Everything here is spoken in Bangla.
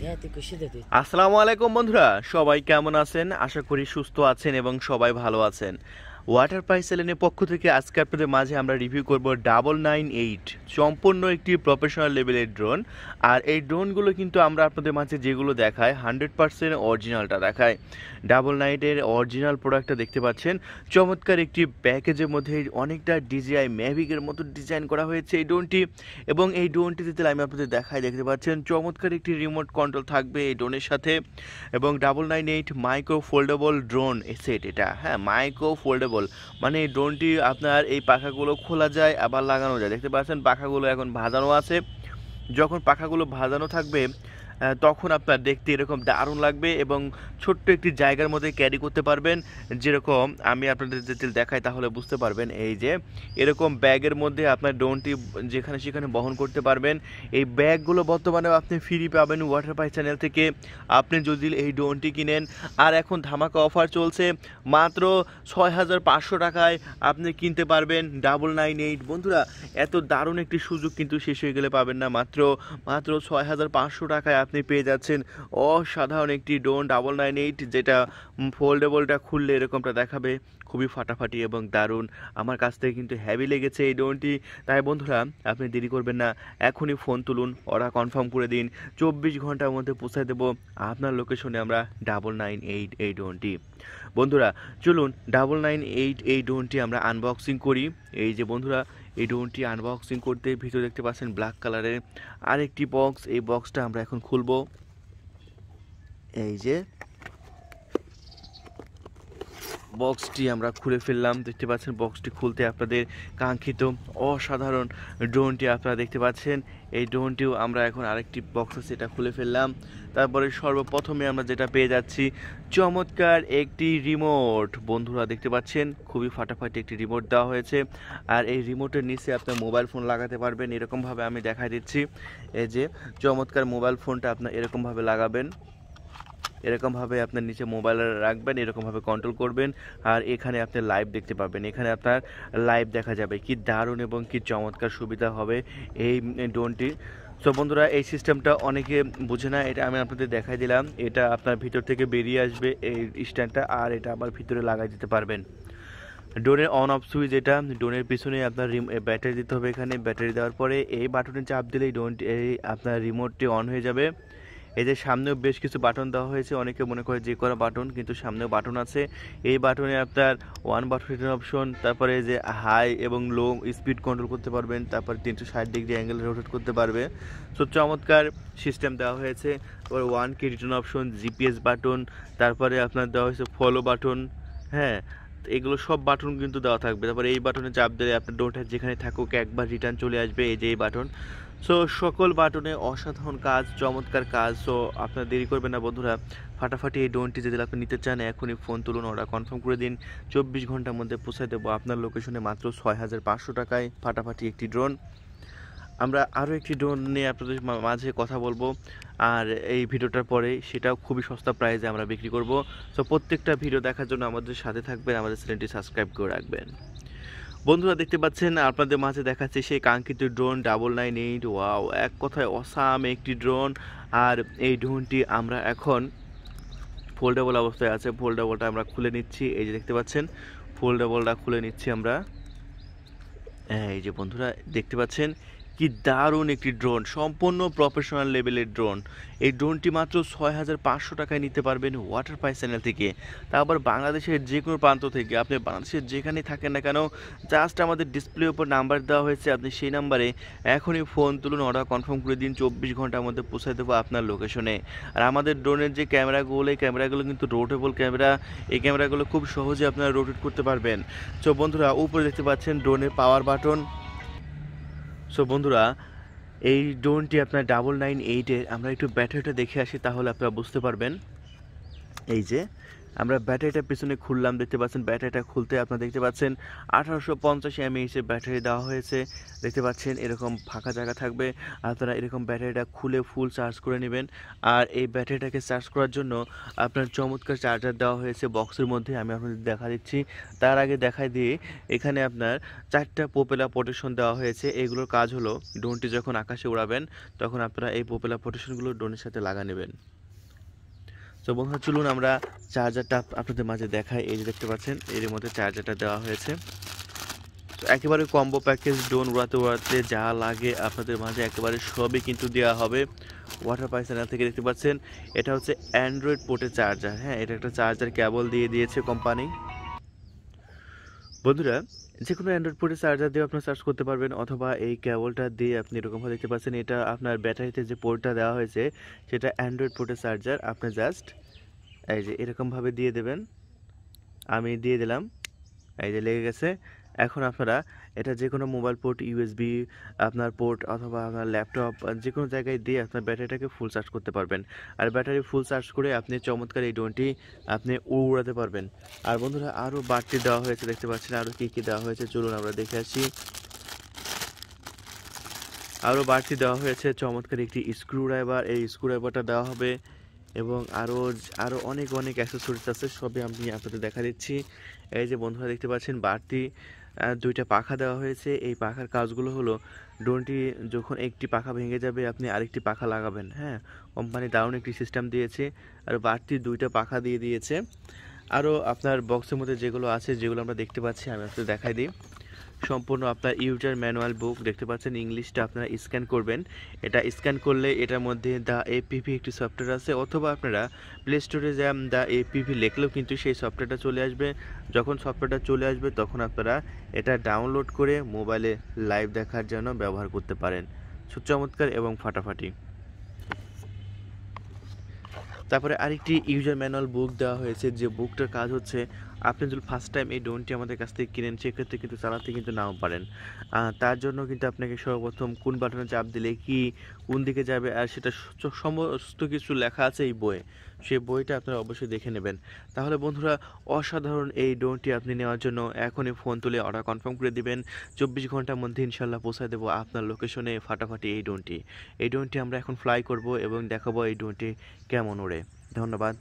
আসসালামু আলাইকুম বন্ধুরা, সবাই কেমন আছেন? আশা করি সুস্থ আছেন এবং সবাই ভালো আছেন। ওয়াটার প্রাইস সেলেনের পক্ষ থেকে আজকে আপনাদের মাঝে আমরা রিভিউ করব 998, সম্পূর্ণ একটি প্রফেশনাল লেভেলের ড্রোন। আর এই ড্রোনগুলো কিন্তু আমরা আপনাদের মাঝে যেগুলো দেখাই 100% অরিজিনালটা দেখায়। 998-এর অরিজিনাল প্রোডাক্টটা দেখতে পাচ্ছেন, চমৎকার একটি প্যাকেজের মধ্যে অনেকটা ডিজিআই ম্যাভিকের মতো ডিজাইন করা হয়েছে এই ড্রোনটি। এবং এই ড্রোনটিতে আমি আপনাদের দেখাই, দেখতে পাচ্ছেন চমৎকার একটি রিমোট কন্ট্রোল থাকবে এই ড্রোনের সাথে। এবং 998 মাইক্রো ফোল্ডেবল ড্রোন সেট, এটা হ্যাঁ মাইক্রো ফোল্ডেবল, মানে এই ড্রোনটি আপনার এই পাখাগুলো খোলা যায় আবার লাগানো যায়। দেখতে পাচ্ছেন পাখাগুলো এখন ভাজানো আছে, যখন পাখাগুলো ভাজানো থাকবে তখন আপনার দেখতে এরকম দারুণ লাগবে এবং ছোট্ট একটি জায়গার মধ্যে ক্যারি করতে পারবেন। যেরকম আমি আপনাদের যদি দেখাই তাহলে বুঝতে পারবেন, এই যে এরকম ব্যাগের মধ্যে আপনার ড্রোনটি যেখানে সেখানে বহন করতে পারবেন। এই ব্যাগগুলো বর্তমানে আপনি ফ্রি পাবেন ওয়াটার প্রাইস চ্যানেল থেকে, আপনি যদি এই ড্রোনটি কিনেন। আর এখন ধামাকা অফার চলছে, মাত্র 6500 টাকায় আপনি কিনতে পারবেন 998। বন্ধুরা, এত দারুণ একটি সুযোগ কিন্তু শেষ হয়ে গেলে পাবেন না। মাত্র 6500 টাকায় আপনি পেয়ে যাচ্ছেন অসাধারণ একটি ড্রোন 998, যেটা ফোল্ডেবলটা খুললে এরকমটা দেখাবে, খুবই ফাটাফাটি এবং দারুণ। আমার কাছ থেকে কিন্তু হেভি লেগেছে এই ড্রোনটি। তাই বন্ধুরা, আপনি দেরি করবেন না, এখনই ফোন তুলুন, অর্ডার কনফার্ম করে দিন, 24 ঘন্টার মধ্যে পৌঁছে দেবো আপনার লোকেশনে আমরা 998 এই ড্রোনটি। বন্ধুরা চলুন 998 এই ড্রোনটি আমরা আনবক্সিং করি। এই যে বন্ধুরা, এই ড্রোনটি আনবক্সিং করতে ভিতরে দেখতে পাচ্ছেন ব্ল্যাক কালারের আরেকটি বক্স। এই বক্সটা আমরা এখন খুলবো। এই যে বক্সটি আমরা খুলে ফেললাম, দেখতে পাচ্ছেন বক্সটি খুলতে আপনাদের কাঙ্ক্ষিত অসাধারণ ড্রোনটি আপনারা দেখতে পাচ্ছেন। এই ড্রোনটিও আমরা এখন আরেকটি বক্স আছে, এটা খুলে ফেললাম। তারপরে সর্বপ্রথমে আমরা যেটা পেয়ে যাচ্ছি, চমৎকার একটি রিমোট। বন্ধুরা দেখতে পাচ্ছেন খুবই ফাটাফাটি একটি রিমোট দেওয়া হয়েছে। আর এই রিমোটের নিচে আপনার মোবাইল ফোন লাগাতে পারবেন, এরকমভাবে আমি দেখাই দিচ্ছি। এই যে চমৎকার মোবাইল ফোনটা আপনার এরকমভাবে লাগাবেন, এরকমভাবে আপনার নিচে মোবাইল রাখবেন, এরকমভাবে কন্ট্রোল করবেন। আর এখানে আপনি লাইভ দেখতে পাবেন, এখানে আপনার লাইভ দেখা যাবে। কি দারুণ এবং কি চমৎকার সুবিধা হবে এই ড্রোনটি। সো বন্ধুরা, এই সিস্টেমটা অনেকে বুঝে না, এটা আমি আপনাদের দেখাই দিলাম। এটা আপনার ভিতর থেকে বেরিয়ে আসবে এই স্ট্যান্ডটা, আর এটা আবার ভিতরে লাগাই দিতে পারবেন। ড্রোনের অন অফ সুইচ, এটা ড্রোনের পিছনে আপনার ব্যাটারি দিতে হবে। এখানে ব্যাটারি দেওয়ার পরে এই বাটনে চাপ দিলেই ড্রোনটি আপনার রিমোটটি অন হয়ে যাবে। এই যে সামনেও বেশ কিছু বাটন দেওয়া হয়েছে, অনেকে মনে করে যে করা বাটন, কিন্তু সামনেও বাটন আছে। এই বাটনে আপনার ওয়ান বাটন রিটার্ন অপশন, তারপরে যে হাই এবং লো স্পিড কন্ট্রোল করতে পারবেন, তারপর 360 ডিগ্রি অ্যাঙ্গেল রোটেট করতে পারবে। সো চমৎকার সিস্টেম দেওয়া হয়েছে। তারপরে 1K return option, GPS button, তারপরে আপনার দেওয়া হয়েছে ফলো বাটন। হ্যাঁ, এগুলো সব বাটন কিন্তু দেওয়া থাকবে। তারপরে এই বাটনে চাপ দিলে আপনার ড্রোনটা যেখানে থাকুক একবার রিটার্ন চলে আসবে, এই যে এই বাটন। সো সকল বাটনে অসাধারণ কাজ, চমৎকার কাজ। সো আপনার দেরি করবেন না বন্ধুরা, ফাটাফাটি এই ড্রোনটি যদি আপনি নিতে চান এখনই ফোন তুলুন, অর্ডার কনফার্ম করে দিন, 24 ঘন্টার মধ্যে পৌঁছে দেবো আপনার লোকেশনে মাত্র 6500 টাকায় ফাটাফাটি একটি ড্রোন। আমরা আরও একটি ড্রোন নিয়ে আপনাদের মাঝে কথা বলবো, আর এই ভিডিওটার পরে সেটাও খুবই সস্তা প্রাইসে আমরা বিক্রি করব। সো প্রত্যেকটা ভিডিও দেখার জন্য আমাদের সাথে থাকবেন, আমাদের চ্যানেলটি সাবস্ক্রাইব করে রাখবেন। বন্ধুরা দেখতে পাচ্ছেন আপনাদের মাঝে দেখাচ্ছে সেই কাঙ্ক্ষিত ড্রোন 998। ওয়াও, এক কথায় অসাম একটি ড্রোন। আর এই ড্রোনটি আমরা এখন ফোল্ডেবল অবস্থায় আছে, ফোল্ডেবলটা আমরা খুলে নিচ্ছি। এই যে দেখতে পাচ্ছেন ফোল্ডেবলটা খুলে নিচ্ছি আমরা। এই যে বন্ধুরা দেখতে পাচ্ছেন কি দারুণ একটি ড্রোন, সম্পূর্ণ প্রফেশনাল লেভেলের ড্রোন। এই ড্রোনটি মাত্র 6500 টাকায় নিতে পারবেন ওয়াটার প্রাইস চ্যানেল থেকে, তারপর বাংলাদেশের যে কোনো প্রান্ত থেকে। আপনি বাংলাদেশের যেখানে থাকেন না কেন, জাস্ট আমাদের ডিসপ্লের উপর নাম্বার দেওয়া হয়েছে, আপনি সেই নাম্বারে এখনই ফোন তুলুন, অর্ডার কনফার্ম করে দিন, 24 ঘন্টার মধ্যে পৌঁছে দেবো আপনার লোকেশনে। আর আমাদের ড্রোনের যে ক্যামেরাগুলো, এই ক্যামেরাগুলো কিন্তু রোটেবল ক্যামেরা, এই ক্যামেরাগুলো খুব সহজে আপনারা রোটেট করতে পারবেন। সো বন্ধুরা, উপরে দেখতে পাচ্ছেন ড্রোনের পাওয়ার বাটন। সো বন্ধুরা, এই ড্রোনটি আপনার 998-এর, আমরা একটু ব্যাটারিটা দেখে আসি, তাহলে আপনারা বুঝতে পারবেন। এই যে আমরা ব্যাটারিটা পিছনে খুললাম, দেখতে পাচ্ছেন ব্যাটারিটা খুলতে আপনারা দেখতে পাচ্ছেন 1850 mAh ব্যাটারি দেওয়া হয়েছে। দেখতে পাচ্ছেন এরকম ফাঁকা জায়গা থাকবে, আপনারা এরকম ব্যাটারিটা খুলে ফুল চার্জ করে নেবেন। আর এই ব্যাটারিটাকে চার্জ করার জন্য আপনার চমৎকার চার্জার দেওয়া হয়েছে বক্সের মধ্যে, আমি আপনাদের দেখা দিচ্ছি। তার আগে দেখাই দিয়ে এখানে আপনার 4টা প্রোপেলার প্রোটেকশন দেওয়া হয়েছে। এগুলোর কাজ হলো ড্রোনটি যখন আকাশে উড়াবেন তখন আপনারা এই প্রোপেলার প্রোটেকশনগুলো ড্রোনের সাথে লাগা নেবেন। তো বন্ধুরা চলুন আমরা চার্জারটা আপনাদের মাঝে দেখাই। এই যে দেখতে পাচ্ছেন এর মধ্যে চার্জারটা দেওয়া হয়েছে। তো একেবারে কম্বো প্যাকেজ, ড্রোন উড়াতে উড়াতে যা লাগে আপনাদের মাঝে একেবারে সবই কিন্তু দেওয়া হবে ওয়াটার পাই চ্যানেল থেকে। দেখতে পাচ্ছেন এটা হচ্ছে অ্যান্ড্রয়েড পোর্টের চার্জার। হ্যাঁ, এটা একটা চার্জার কেবল দিয়ে দিয়েছে কোম্পানি। বন্ধুরা যে কোনো অ্যান্ড্রয়েড পোর্টের চার্জার দিয়ে আপনারা চার্জ করতে পারবেন, অথবা এই কেবলটা দিয়ে আপনি এরকমভাবে দেখতে পাচ্ছেন এটা আপনার ব্যাটারিতে যে পোর্টটা দেওয়া হয়েছে সেটা অ্যান্ড্রয়েড পোর্টের চার্জার। আপনি জাস্ট এই যে এরকমভাবে দিয়ে দেবেন, আমি দিয়ে দিলাম, এই যে লেগে গেছে। এখন আপনারা এটা যে কোনো মোবাইল পোর্ট, ইউএসবি আপনার পোর্ট অথবা আপনার ল্যাপটপ যে কোনো জায়গায় দিয়ে আপনার ব্যাটারিটাকে ফুল চার্জ করতে পারবেন। আর ব্যাটারি ফুল চার্জ করে আপনি চমৎকার এই ড্রোনটি আপনি উড়াতে পারবেন। আর বন্ধুরা আরও বাড়তি দেওয়া হয়েছে, দেখতে পাচ্ছেন আরও কী কী দেওয়া হয়েছে, চলুন আমরা দেখে আসি। আরও বাড়তি দেওয়া হয়েছে চমৎকার একটি স্ক্রুড্রাইভার, এই স্ক্রুড্রাইভারটা দেওয়া হবে এবং আরও আরও অনেক অনেক অ্যাক্সেসরিজ আছে, সবই আমি আপনাদের দেখা দিচ্ছি। এই যে বন্ধুরা দেখতে পাচ্ছেন বাড়তি 2টা পাখা দেওয়া হয়েছে। এই পাখার কাজগুলো হলো ড্রোনটি যখন একটি পাখা ভেঙে যাবে আপনি আরেকটি পাখা লাগাবেন। হ্যাঁ, কোম্পানি দারুণ একটি সিস্টেম দিয়েছে। আর বাড়তি 2টা পাখা দিয়ে দিয়েছে। আরও আপনার বক্সের মধ্যে যেগুলো আছে, যেগুলো আমরা দেখতে পাচ্ছি আমি আপনাদের দেখাই দিই। সম্পূর্ণ আপনার ইউজার ম্যানুয়াল বুক দেখতে পাচ্ছেন, ইংলিশটা আপনারা স্ক্যান করবেন। এটা স্ক্যান করলে এটার মধ্যে দ্য এপিভি একটি সফটওয়্যার আছে, অথবা আপনারা প্লে স্টোরে যান দ্য এপিভি লিখলেও কিন্তু সেই সফটওয়্যারটা চলে আসবে। যখন সফটওয়্যারটা চলে আসবে তখন আপনারা এটা ডাউনলোড করে মোবাইলে লাইভ দেখার জন্য ব্যবহার করতে পারেন। চমৎকার এবং ফাটাফাটি। তারপরে আরেকটি ইউজার ম্যানুয়াল বুক দেওয়া হয়েছে, যে বুকটার কাজ হচ্ছে আপনি যদি ফার্স্ট টাইম এই ড্রোনটি আমাদের কাছ থেকে কিনেন সেক্ষেত্রে কিন্তু চালাতে কিন্তু নাও পারেন। তার জন্য কিন্তু আপনাকে সর্বপ্রথম কোন বাটনে চাপ দিলে কি কোন দিকে যাবে আর সেটা সমস্ত কিছু লেখা আছে এই বইয়ে। সেই বইটা আপনারা অবশ্যই দেখে নেবেন। তাহলে বন্ধুরা অসাধারণ এই ড্রোনটি আপনি নেওয়ার জন্য এখনই ফোন তুলে অর্ডার কনফার্ম করে দিবেন। 24 ঘন্টার মধ্যে ইনশাল্লাহ পৌঁছায় দেবো আপনার লোকেশনে ফাটাফাটি এই ড্রোনটি। এই ড্রোনটি আমরা এখন ফ্লাই করব এবং দেখাবো এই ড্রোনটি কেমন ওড়ে। ধন্যবাদ।